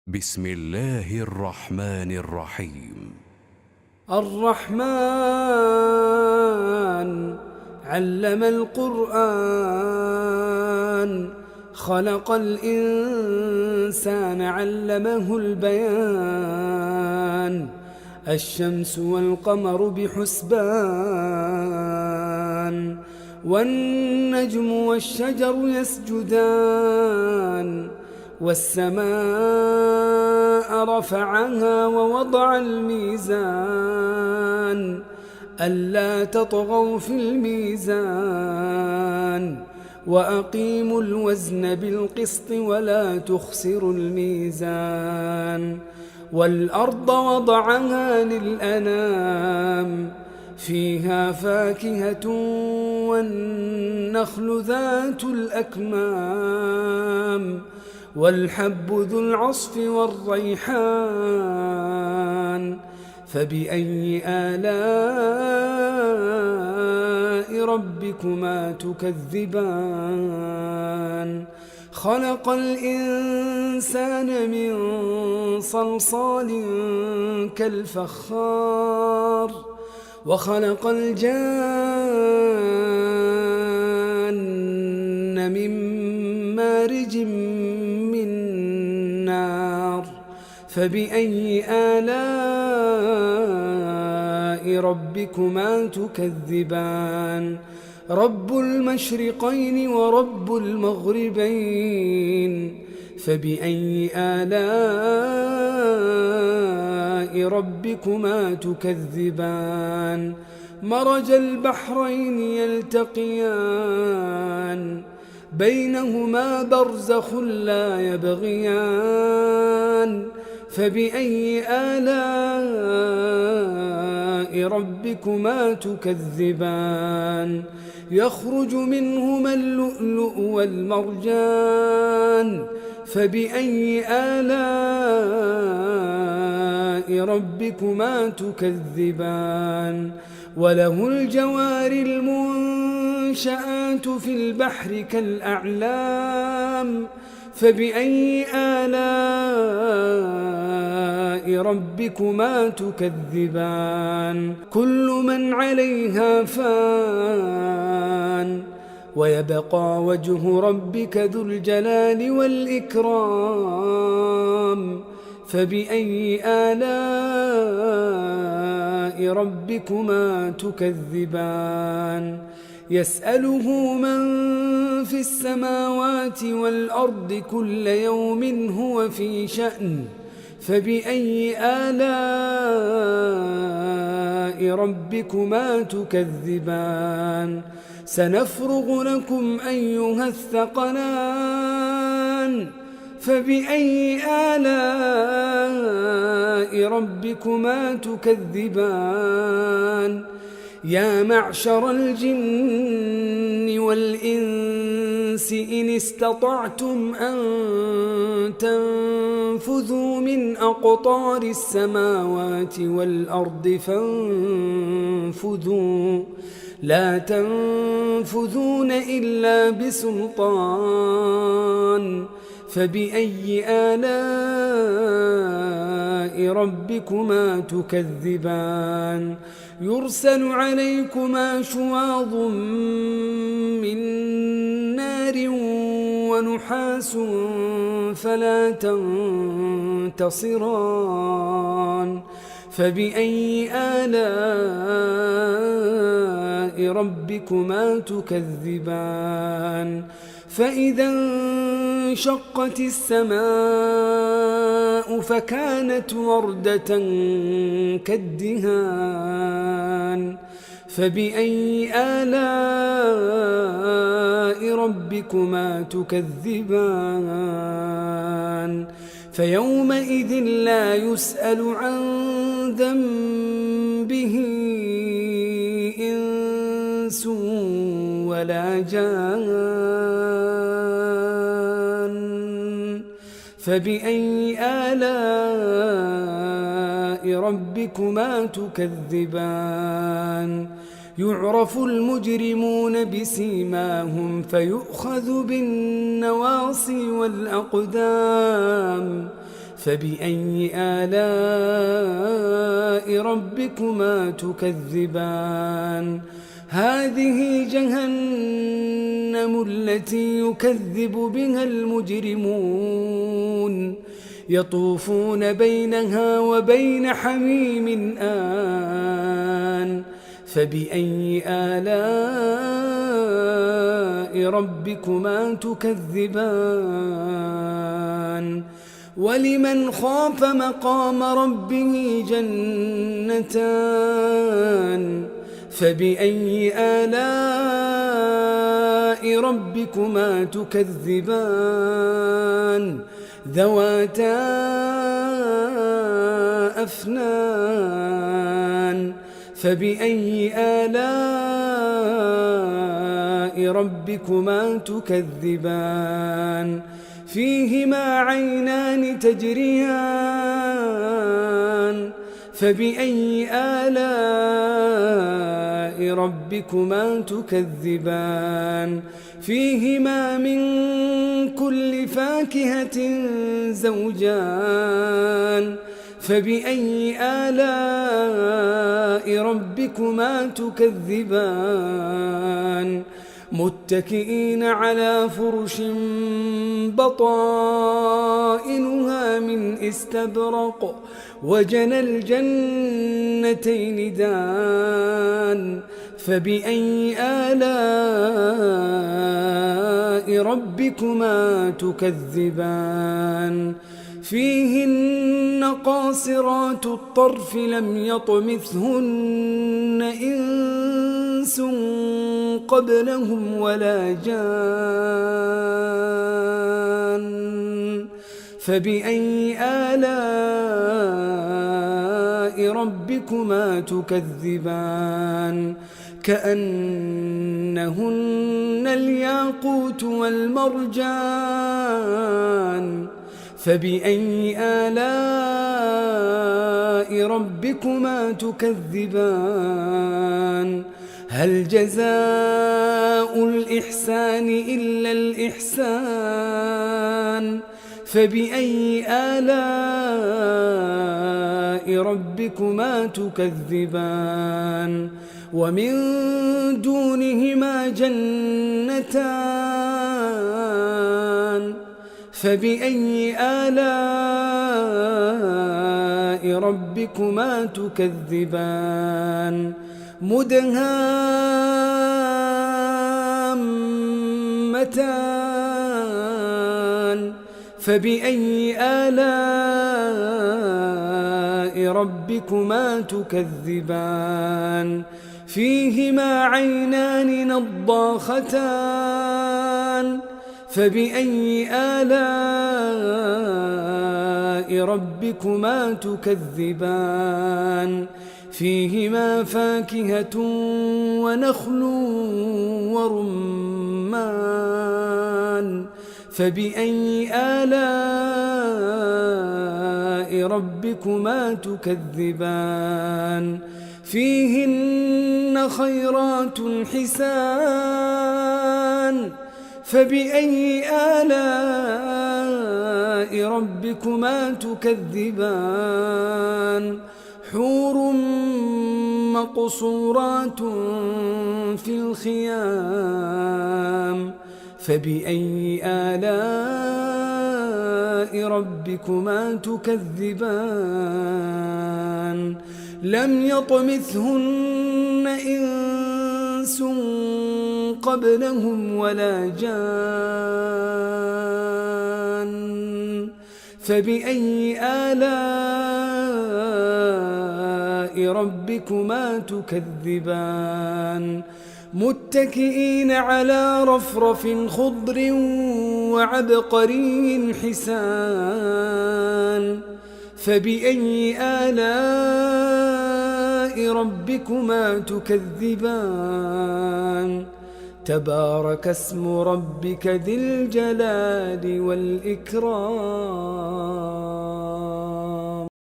بسم الله الرحمن الرحيم. الرحمن علم القرآن خلق الإنسان علمه البيان الشمس والقمر بحسبان والنجم والشجر يسجدان والسماء رفعها ووضع الميزان ألا تطغوا في الميزان وأقيموا الوزن بالقسط ولا تخسروا الميزان والأرض وضعها للأنام فيها فاكهة والنخل ذات الأكمام والحب ذو العصف والريحان فبأي آلاء ربكما تكذبان خلق الإنسان من صلصال كالفخار وخلق الجان من مارج من نار فبأي آلاء ربكما تكذبان رب المشرقين ورب المغربين فبأي آلاء ربكما تكذبان مرج البحرين يلتقيان بينهما برزخ لا يبغيان فبأي آلاء ربكما تكذبان يخرج منهما اللؤلؤ والمرجان فبأي آلاء ربكما تكذبان وله الجوار المنشآت في البحر كالأعلام فبأي آلاء ربكما تكذبان كل من عليها فان ويبقى وجه ربك ذو الجلال والإكرام فبأي آلاء ربكما تكذبان يسأله من في السماوات والأرض كل يوم هو في شأن فبأي آلاء ربكما تكذبان سنفرغ لكم أيها الثقلان فبأي آلاء ربكما تكذبان يا معشر الجن والإنس إن استطعتم أن تنفذوا من أقطار السماوات والأرض فانفذوا لا تنفذون إلا بسلطان فبأي آلاء ربكما تكذبان يرسل عليكما شواظ من نار ونحاس فلا تنتصران فبأي آلاء ربكما تكذبان فإذا انشقت السماء فكانت وردة كالدهان فبأي آلاء ربكما تكذبان فيومئذ لا يسأل عن ذنبه إنس ولا جان فبأي آلاء ربكما تكذبان يعرف المجرمون بسيماهم فيؤخذ بالنواصي والأقدام فبأي آلاء ربكما تكذبان هذه جهنم التي يكذب بها المجرمون يطوفون بينها وبين حميم آن فبأي آلاء ربكما تكذبان ولمن خاف مقام ربه جنتان فبأي آلاء ربكما تكذبان ذواتا أفنان فبأي آلاء ربكما تكذبان فيهما عينان تجريان فبأي آلاء ربكما تكذبان فيهما من كل فاكهة زوجان فبأي آلاء ربكما تكذبان متكئين على فرش بطائنها من استبرق وجنى الجنتين دان فبأي آلاء ربكما تكذبان فيهن قاصرات الطرف لم يطمثهن إنس قبلهم ولا جان فبأي آلاء ربكما تكذبان كأنهن الياقوت والمرجان فبأي آلاء ربكما تكذبان هل جزاء الإحسان إلا الإحسان فبأي آلاء ربكما تكذبان ومن دونهما جنتان فبأي آلاء ربكما تكذبان مدهامتان فبأي آلاء ربكما تكذبان فيهما عينان نضاختان فبأي آلاء ربكما تكذبان فيهما فاكهة ونخل ورمان فبأي آلاء ربكما تكذبان فيهن خيرات حسان فبأي آلاء ربكما تكذبان حور مقصورات في الخيام فبأي آلاء ربكما تكذبان لم يطمثهن إنس قبلهم ولا جان فبأي آلاء ربكما تكذبان متكئين على رفرف خضر وعبقري حسان فبأي آلاء ربكما تكذبان تبارك اسم ربك ذي الجلال والإكرام